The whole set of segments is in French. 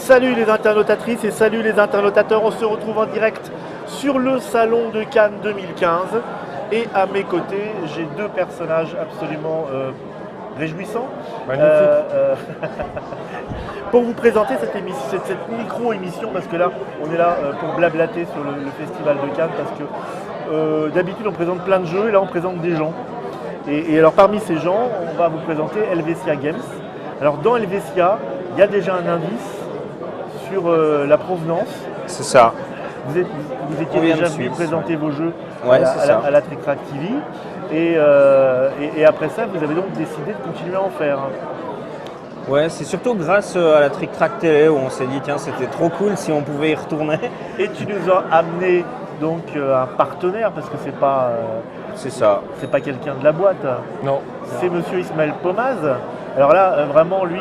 Salut les internautatrices et salut les internautateurs, on se retrouve en direct sur le salon de Cannes 2015 et à mes côtés j'ai deux personnages absolument réjouissants. Pour vous présenter cette micro-émission, parce que là on est là pour blablater sur le festival de Cannes, parce que d'habitude on présente plein de jeux et là on présente des gens. Et alors parmi ces gens, on va vous présenter Helvetia Games. Alors dans Helvetia, il y a déjà un indice sur la provenance. C'est ça. Vous étiez déjà venu présenter vos jeux à la Trick Track TV. Et après ça, vous avez donc décidé de continuer à en faire. Ouais, c'est surtout grâce à la Trick Track Télé où on s'est dit tiens, c'était trop cool si on pouvait y retourner. Et tu nous as amené donc un partenaire, parce que c'est pas quelqu'un de la boîte. Non. C'est monsieur Ismaël Pomaz. Alors là, vraiment, lui,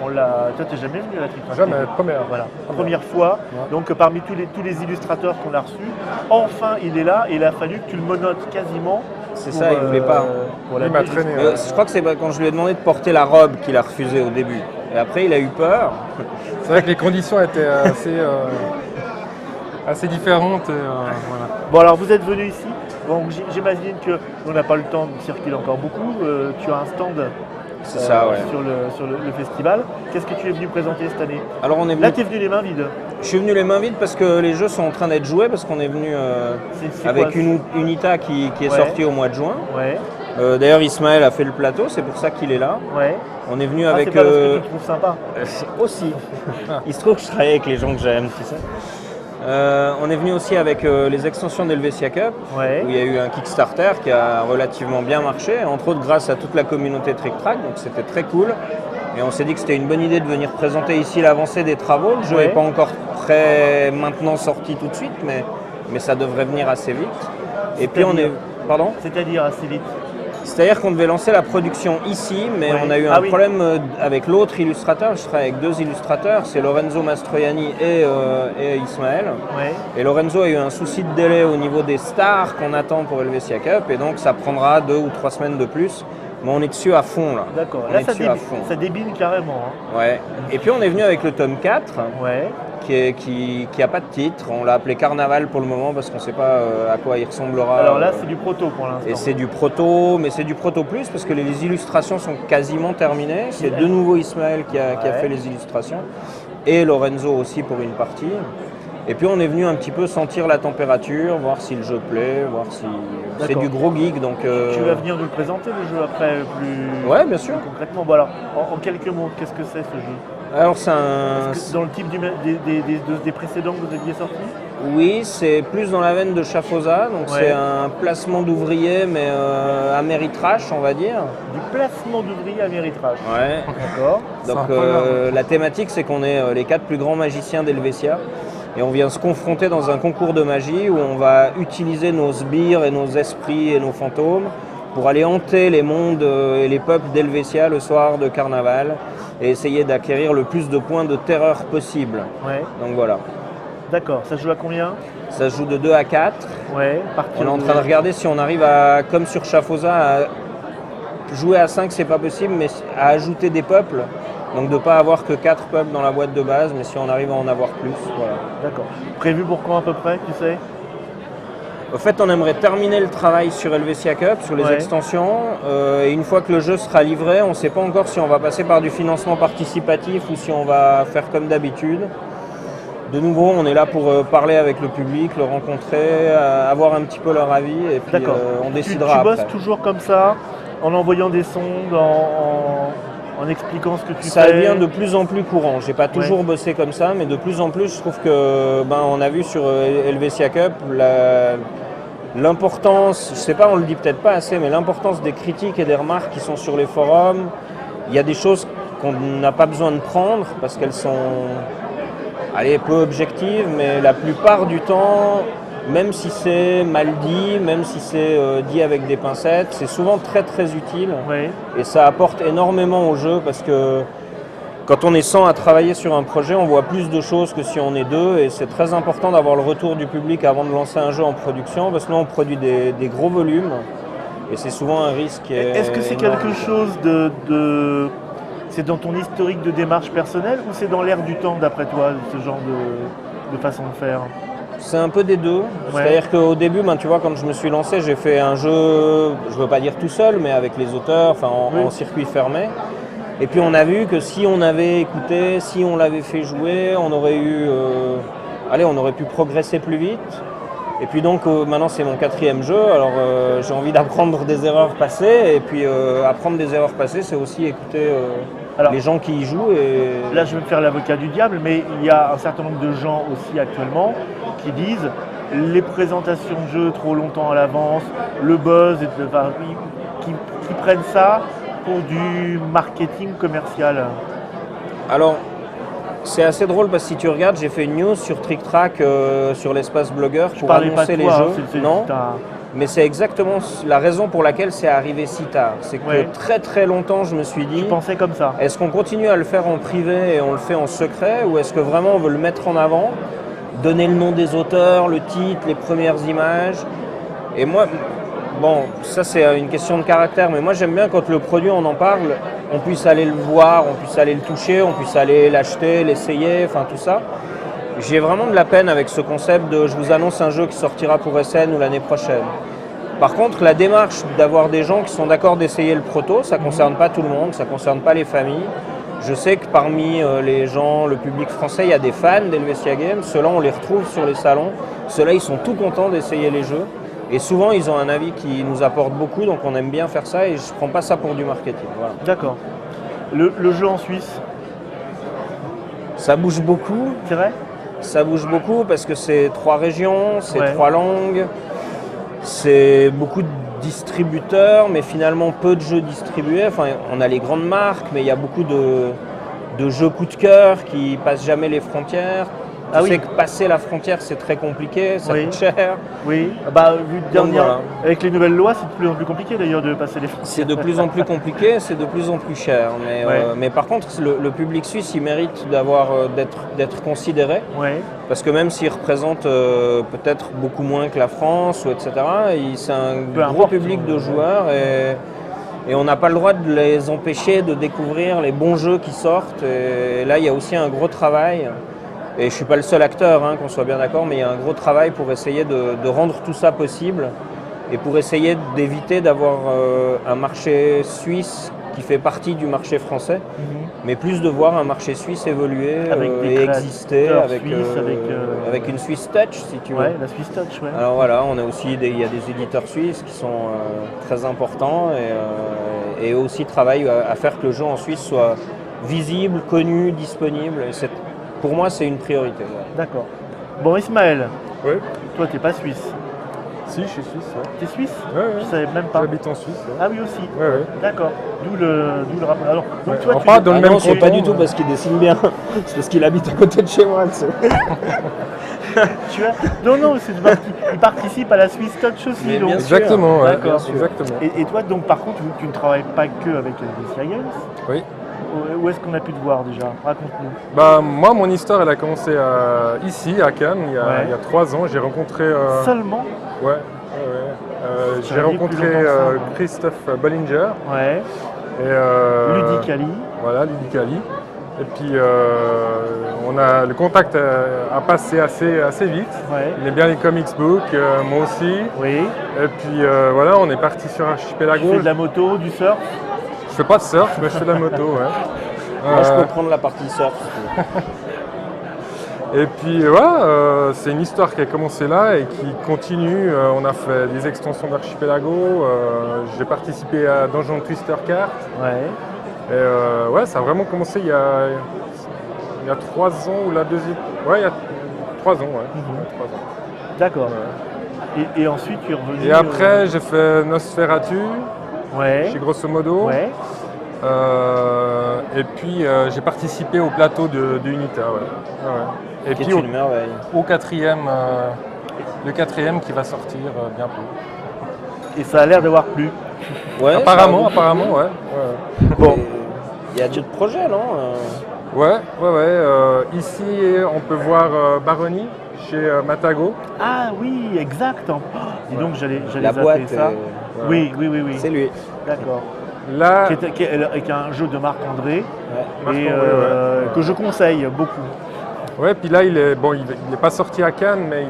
on l'a. Toi, t'es jamais venu à la Trick Track? Jamais, première. Voilà, première fois. Ouais. Donc, parmi tous les illustrateurs qu'on a reçus, enfin, il est là et il a fallu que tu le monotes quasiment. C'est ça, il voulait pas. Il m'a traîné. Je crois que c'est quand je lui ai demandé de porter la robe qu'il a refusé au début. Et après, il a eu peur. C'est vrai que les conditions étaient assez différentes. Voilà. Bon, alors, vous êtes venu ici. Bon, j'imagine qu'on n'a pas le temps de circuler encore beaucoup. Tu as un stand. C'est ça, ouais. Sur le festival. Qu'est-ce que tu es venu présenter cette année? Alors on est venu... Là, tu es venu les mains vides. Je suis venu les mains vides parce que les jeux sont en train d'être joués, parce qu'on est venu avec une Unita qui est sortie au mois de juin. Ouais. D'ailleurs, Ismaël a fait le plateau, c'est pour ça qu'il est là. Ouais. On est venu avec... C'est pas parce que tu le trouves sympa. Aussi. Il se trouve que je travaille avec les gens que j'aime, tu sais. On est venu aussi avec les extensions d'Helvetia Cup, où il y a eu un Kickstarter qui a relativement bien marché, entre autres grâce à toute la communauté Trick Track, donc c'était très cool. Et on s'est dit que c'était une bonne idée de venir présenter ici l'avancée des travaux. Le jeu n'est pas encore très maintenant sorti tout de suite, mais ça devrait venir assez vite. Et puis on est... Pardon ? C'est-à-dire assez vite. C'est-à-dire qu'on devait lancer la production ici, mais on a eu un problème avec l'autre illustrateur. Je travaille avec deux illustrateurs, c'est Lorenzo Mastroianni et Ismaël. Ouais. Et Lorenzo a eu un souci de délai au niveau des stars qu'on attend pour Helvetia Cup, et donc ça prendra 2 ou 3 semaines de plus. Mais on est dessus à fond là. D'accord, là ça débile carrément. Hein. Ouais. Et puis on est venu avec le tome 4. Ouais. Qui n'a pas de titre. On l'a appelé Carnaval pour le moment parce qu'on ne sait pas à quoi il ressemblera. Alors là, c'est du proto pour l'instant. Et c'est du proto, mais c'est du proto plus parce que les illustrations sont quasiment terminées. C'est de nouveau Ismaël qui a fait les illustrations et Lorenzo aussi pour une partie. Et puis on est venu un petit peu sentir la température, voir si le jeu plaît, voir si... C'est du gros geek, donc... Tu vas venir nous le présenter, le jeu, après, plus... Ouais, bien sûr. Concrètement, bon alors, en quelques mots, qu'est-ce que c'est ce jeu? Alors c'est un... Dans le type des précédents que vous aviez sortis? Oui, c'est plus dans la veine de Chafosa, donc c'est un placement d'ouvriers, mais à méritrage, on va dire. Du placement d'ouvriers à méritrage. Ouais. D'accord. Donc la thématique, c'est qu'on est les 4 plus grands magiciens d'Helvetia. Et on vient se confronter dans un concours de magie où on va utiliser nos sbires et nos esprits et nos fantômes pour aller hanter les mondes et les peuples d'Helvetia le soir de carnaval et essayer d'acquérir le plus de points de terreur possible. Ouais. Donc voilà. D'accord, ça se joue à combien? Ça se joue de 2 à 4. Ouais, on est en train de regarder si on arrive à, comme sur Chafosa, à jouer à 5, c'est pas possible, mais à ajouter des peuples. Donc de ne pas avoir que 4 peuples dans la boîte de base, mais si on arrive à en avoir plus, voilà. D'accord. Prévu pour quand à peu près, tu sais? Au fait, on aimerait terminer le travail sur Helvetia Cup, sur les extensions. Et une fois que le jeu sera livré, on ne sait pas encore si on va passer par du financement participatif ou si on va faire comme d'habitude. De nouveau, on est là pour parler avec le public, le rencontrer, avoir un petit peu leur avis, et puis on décidera après. Tu bosses toujours comme ça, en envoyant des sondes, en expliquant ce que tu fais? Ça devient de plus en plus courant. J'ai pas toujours bossé comme ça, mais de plus en plus, je trouve que on a vu sur Helvetia Cup l'importance, je sais pas, on le dit peut-être pas assez, mais l'importance des critiques et des remarques qui sont sur les forums. Il y a des choses qu'on n'a pas besoin de prendre parce qu'elles sont peu objectives, mais la plupart du temps, même si c'est mal dit, même si c'est dit avec des pincettes, c'est souvent très très utile et ça apporte énormément au jeu parce que quand on est 100 à travailler sur un projet, on voit plus de choses que si on est 2 et c'est très important d'avoir le retour du public avant de lancer un jeu en production parce que là on produit des gros volumes et c'est souvent un risque. Est-ce que c'est quelque chose de C'est dans ton historique de démarche personnelle ou c'est dans l'air du temps, d'après toi, ce genre de façon de faire? C'est un peu des deux. C'est-à-dire qu'au début, tu vois, quand je me suis lancé, j'ai fait un jeu, je ne veux pas dire tout seul, mais avec les auteurs, enfin en circuit fermé. Et puis on a vu que si on avait écouté, si on l'avait fait jouer, on aurait on aurait pu progresser plus vite. Et puis donc maintenant c'est mon 4e jeu, alors j'ai envie d'apprendre des erreurs passées. Et puis apprendre des erreurs passées, c'est aussi écouter les gens qui y jouent. Et... Là je vais me faire l'avocat du diable, mais il y a un certain nombre de gens aussi actuellement qui disent les présentations de jeux trop longtemps à l'avance, le buzz, qui prennent ça pour du marketing commercial. Alors, c'est assez drôle parce que si tu regardes, j'ai fait une news sur Trick Track sur l'espace blogueur pour annoncer les jeux. Non, mais c'est exactement la raison pour laquelle c'est arrivé si tard. C'est que très très longtemps, je me suis dit... Tu pensais comme ça. Est-ce qu'on continue à le faire en privé et on le fait en secret, ou est-ce que vraiment on veut le mettre en avant, donner le nom des auteurs, le titre, les premières images? Et moi... Bon, ça c'est une question de caractère, mais moi j'aime bien quand le produit, on en parle, on puisse aller le voir, on puisse aller le toucher, on puisse aller l'acheter, l'essayer, enfin tout ça. J'ai vraiment de la peine avec ce concept de je vous annonce un jeu qui sortira pour SN ou l'année prochaine. Par contre, la démarche d'avoir des gens qui sont d'accord d'essayer le proto, ça ne concerne pas tout le monde, ça ne concerne pas les familles. Je sais que parmi les gens, le public français, il y a des fans d'Helvetia Games, ceux-là on les retrouve sur les salons, ceux-là ils sont tout contents d'essayer les jeux. Et souvent, ils ont un avis qui nous apporte beaucoup, donc on aime bien faire ça et je ne prends pas ça pour du marketing. Voilà. D'accord. Le jeu en Suisse? Ça bouge beaucoup. C'est vrai? Ça bouge beaucoup parce que c'est 3 régions, c'est 3 langues, c'est beaucoup de distributeurs, mais finalement peu de jeux distribués. Enfin, on a les grandes marques, mais il y a beaucoup de jeux coup de cœur qui passent jamais les frontières. Tu sais que passer la frontière, c'est très compliqué, ça coûte cher. Oui, vu avec les nouvelles lois, c'est de plus en plus compliqué d'ailleurs de passer les frontières. C'est de plus en plus compliqué, c'est de plus en plus cher. Mais par contre, le public suisse, il mérite d'être considéré. Parce que même s'il représente peut-être beaucoup moins que la France, ou etc., c'est un gros public de joueurs. Et on n'a pas le droit de les empêcher de découvrir les bons jeux qui sortent. Et là, il y a aussi un gros travail. Et je ne suis pas le seul acteur, qu'on soit bien d'accord, mais il y a un gros travail pour essayer de rendre tout ça possible et pour essayer d'éviter d'avoir un marché suisse qui fait partie du marché français, mais plus de voir un marché suisse évoluer et exister avec une Swiss Touch, si tu veux. Ouais, la Swiss Touch, ouais. Alors voilà, on a aussi il y a des éditeurs suisses qui sont très importants et aussi travaillent à faire que le jeu en Suisse soit visible, connu, disponible. Et pour moi, c'est une priorité. D'accord. Bon, Ismaël, toi, tu n'es pas suisse. Si, je suis suisse. Tu es suisse? Ouais. Je ne savais même pas. J'habite en Suisse. Ah oui, aussi. Ouais. D'accord. D'où le rapport. Alors, donc toi, pas dans le même c'est pas du tout parce qu'il dessine bien. C'est parce qu'il habite à côté de chez moi. Non, c'est parce qu'il participe à la Swiss Touch aussi. Mais donc. bien sûr. Exactement, ouais. D'accord. Exactement. Et toi, donc, par contre, tu ne travailles pas que avec Helvetia Games. Oui. Où est-ce qu'on a pu te voir déjà? Raconte-nous. Moi, mon histoire, elle a commencé ici, à Cannes, il y a 3 ans. J'ai rencontré... Seulement? Ouais. J'ai rencontré Christophe Bollinger. Ouais. Et, Ludicali. Voilà, Ludicali. Et puis, le contact a passé assez vite. Ouais. Il aime bien les comics books, moi aussi. Oui. Et puis, voilà, on est parti sur Archipelago. Tu fais de la moto, du surf? Je fais pas de surf, mais je fais de la moto, ouais. Moi, je peux prendre la partie surf. Et puis, c'est une histoire qui a commencé là et qui continue. On a fait des extensions d'Archipelago. J'ai participé à Dungeon Twister Cart. Ouais. Et ça a vraiment commencé il y a 3 ans ou la deuxième. Ouais, il y a 3 ans, ouais. 3 ans. D'accord. Et ensuite, tu es revenu. Et après, j'ai fait Nosferatu. Ouais. Chez Grosso Modo. Ouais. Et puis j'ai participé au plateau de Unita. Ouais. Et qui puis est une merveille. au 4e, le 4e qui va sortir bientôt. Et ça a l'air d'avoir plu. Ouais, apparemment, ouais. Bon. Il y a d'autres projets, non Ouais. Ici, on peut voir Baroni chez Matago. Ah oui, exact. Dis donc, j'allais la zapper boîte, ça. Oui. C'est lui. D'accord. Là, qui est un jeu de Marc-André, Marc-André, et ouais. que je conseille beaucoup. ouais, puis là, il est pas sorti à Cannes, mais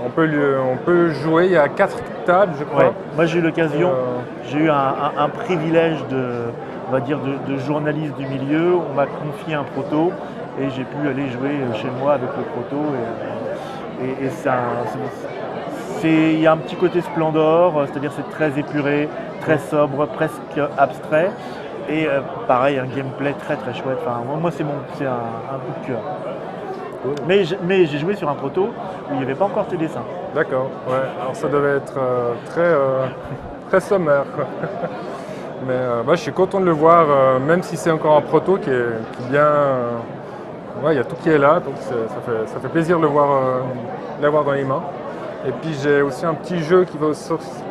on peut jouer. Il y a 4 tables, je crois. Ouais. Moi j'ai eu l'occasion, j'ai eu un privilège on va dire de journaliste du milieu. On m'a confié un proto et j'ai pu aller jouer chez moi avec le proto. Il y a un petit côté splendor, c'est-à-dire c'est très épuré, très sobre, presque abstrait. Et pareil, un gameplay très très chouette. Enfin, moi c'est un coup de cœur. Cool. Mais j'ai joué sur un proto où il n'y avait pas encore tes dessins. D'accord, ouais. Alors ça devait être très sommaire, quoi. Mais je suis content de le voir, même si c'est encore un proto qui est bien. Ouais, il y a tout qui est là, donc ça fait plaisir de l'avoir dans les mains. Et puis j'ai aussi un petit jeu qui va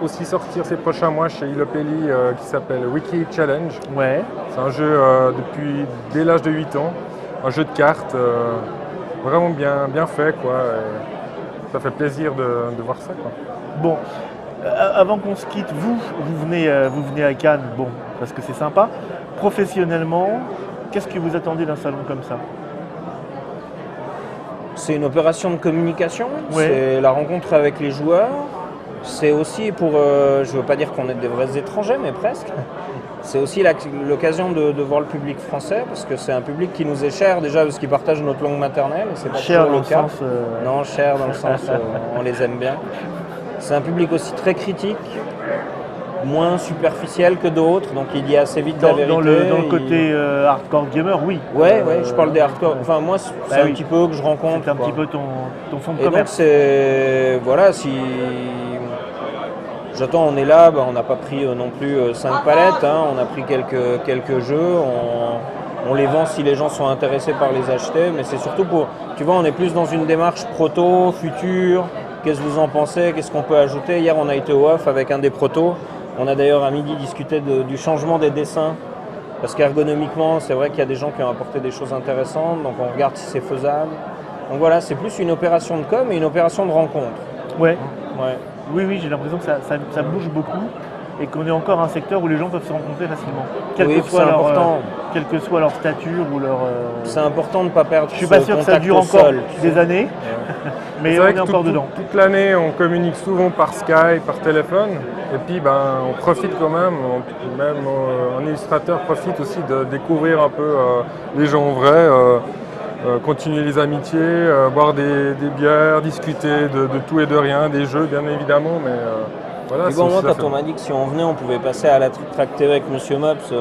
aussi sortir ces prochains mois chez Ilopelli qui s'appelle Wiki Challenge. Ouais. C'est un jeu dès l'âge de 8 ans, un jeu de cartes vraiment bien fait, quoi. Et ça fait plaisir de voir ça, quoi. Bon, avant qu'on se quitte, vous venez à Cannes, bon, parce que c'est sympa. Professionnellement, qu'est-ce que vous attendez d'un salon comme ça? C'est une opération de communication, Ouais. c'est la rencontre avec les joueurs. C'est aussi pour, je ne veux pas dire qu'on est des vrais étrangers, mais presque. C'est aussi l'occasion de voir le public français, parce que c'est un public qui nous est cher, déjà parce qu'ils partagent notre langue maternelle. Et c'est pas Cher toujours dans le le cas. sens. Non, cher dans le sens, on les aime bien. C'est un public aussi très critique, moins superficiel que d'autres, donc il dit assez vite la vérité. Dans le côté hardcore gamer, oui. Ouais, je parle des hardcore. Enfin, moi, c'est un oui. petit peu eux que je rencontre. C'est un quoi. petit peu ton fond de Et donc, commerce. c'est. Voilà, si. J'attends, on est là, on n'a pas pris non plus 5 palettes, hein, on a pris quelques jeux, on les vend si les gens sont intéressés par les acheter, mais c'est surtout pour. Tu vois, on est plus dans une démarche proto, futur, qu'est-ce que vous en pensez, qu'est-ce qu'on peut ajouter. Hier, on a été au off avec un des protos. On a d'ailleurs à midi discuté du changement des dessins, parce qu'ergonomiquement, c'est vrai qu'il y a des gens qui ont apporté des choses intéressantes, donc on regarde si c'est faisable. Donc voilà, c'est plus une opération de com et une opération de rencontre. Ouais. Ouais. Oui, j'ai l'impression que ça bouge beaucoup et qu'on est encore un secteur où les gens peuvent se rencontrer facilement. Quelle que soit leur stature ou leur. C'est important de ne pas perdre. Je suis pas sûr que ça dure encore des années, mais on est encore dedans. Toute l'année, on communique souvent par Skype, par téléphone, et puis on profite quand même, un illustrateur profite aussi de découvrir un peu les gens en vrai, continuer les amitiés, boire des bières, discuter de tout et de rien, des jeux bien évidemment, mais voilà. Et bon, moi, quand on m'a dit que si on venait, on pouvait passer à la Trick Track TV avec Monsieur Mops,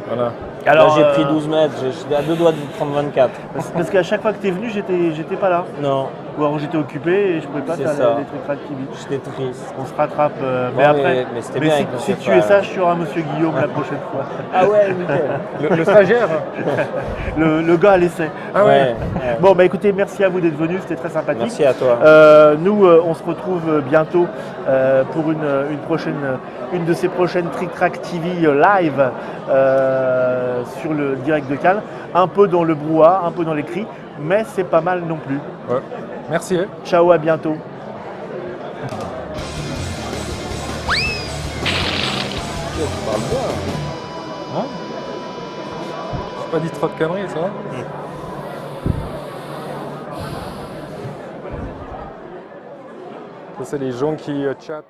voilà. Alors, j'ai pris 12 mètres, j'étais à 2 doigts de prendre 24. Parce qu'à chaque fois que tu es venu, j'étais pas là. Non. Ou alors j'étais occupé et je pouvais pas faire les Trick Track TV. J'étais triste. On se rattrape. Mais après, c'était bien avec si tu es sage, tu auras Monsieur Guillaume la prochaine fois. Ah ouais, nickel. Le stagiaire. le gars à l'essai. Ah ouais. Bon, écoutez, merci à vous d'être venus, c'était très sympathique. Merci à toi. Nous, on se retrouve bientôt pour une de ces prochaines Trick Track TV live sur le direct de Cannes. Un peu dans le brouhaha, un peu dans les cris, mais c'est pas mal non plus. Ouais. Merci. Ciao, à bientôt. Tu parles bien. Hein? J'ai pas dit trop de conneries, ça va? Ça, c'est les gens qui chattent.